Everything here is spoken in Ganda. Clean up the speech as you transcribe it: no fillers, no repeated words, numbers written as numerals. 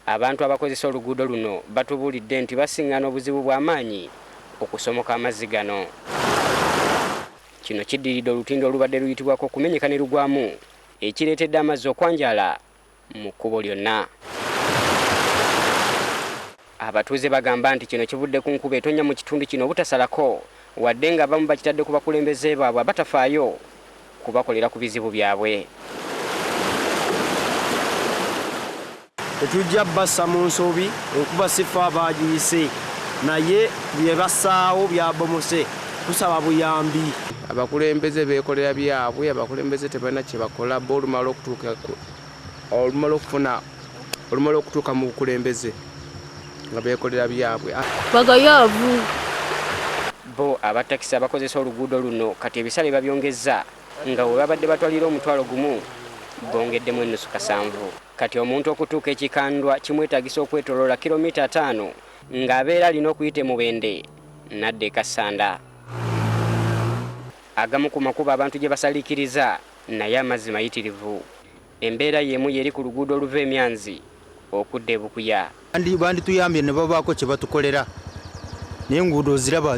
Abantu abakozesa oluguudo luno batubulidde nti basiŋŋaana obuzibu bw'amaanyi okusomoka amazzi gano. Kino kiddiridde olutindo olubadde luyitibwako okumenyeka ne lugwamu ekireetedde amazzi okwanjala mu kkubo lyonna. Abatuuze bagamba nti kino kivudde ku nkuba etonnya mu kitundu kino obutasalako wadde nga abamu bakitadde ku bakulembeze baabwe abatafaayo kubakolera ku bizibu byabwe. Tetujja bassa mu nsobi enkuba sifa abagiyise naye bye bassaawo byabomose tusaba buyambi. Abakulembeze beekolera byabwe, abakulembeze tebalina kye bakola bo olumala okutuuka mu bukulembeze nga beekolera byabwe. Bagayaavu. Bo abatakisi abakozesa oluguudo luno kati ebisale babyongezza nga bwe babadde batwalira omutwalo gumu bongeddemu ennusu kasanvu. Kati omuntu okutuuka ekikandwa kimwetaagisa okwetoloola kilomita 5 ng'abeera alina okuyita Mubende nadda e Kasanda. Agamu ku makubo abantu gye basaliikiriza naye amazzi mayitirivu. Embeera y'emu yeri ku luguudo oluva Emyanzi okudda e Bukuya. Bandituyambye ne babaako kye batukolera naye enguudo ziraba